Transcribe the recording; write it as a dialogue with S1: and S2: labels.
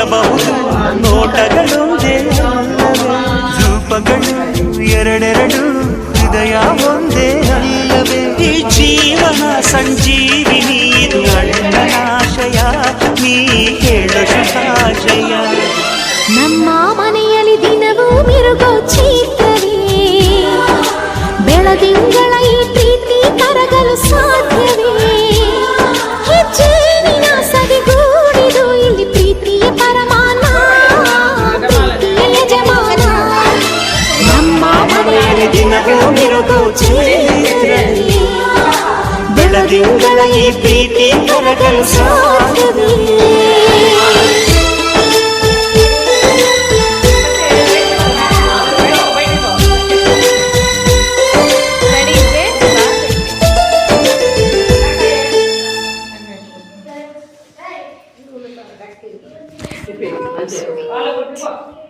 S1: ನೋಡಬಹುದು ನೋಟಗಳೊಂದೇ ಅಲ್ಲವೇ ರೂಪಗಳು ಎರಡೆರಡು ಹೃದಯ ಒಂದೇ ಅಲ್ಲವೇ ಈ ಜೀವನ ಸಂಜೀವಿನಿ ಇದು ಅಣ್ಣನಾಶಯ ನೀ ಹೇಳ ಶುಭಾಶಯ
S2: ನಮ್ಮ ಮನೆಯಲ್ಲಿ ದಿನವೂ ಮಿರುಗೋ ಚೀತವೇ ಬೆಳದಿಂಗಳ ಈ ಪ್ರೀತಿ ಕರಗಲು ಸಾಧ್ಯವೇ ಹೆಜ್ಜೆನಿನ ಸವಿಗೂಡಿದು ಇಲ್ಲಿ ಪ್ರೀತಿಯ ಪರಮಾನ ಪ್ರೀತಿಯ ಯಜಮಾನ
S1: ನಮ್ಮ ಮನೆಯಲ್ಲಿ ದಿನವೂ ಮಿರುಗೋ ಚೀತವೇ ಬೆಳದಿಂಗಳ ಈ ಪ್ರೀತಿ ಕರಗಲು ಸಾಧ್ಯವೇ
S3: All over the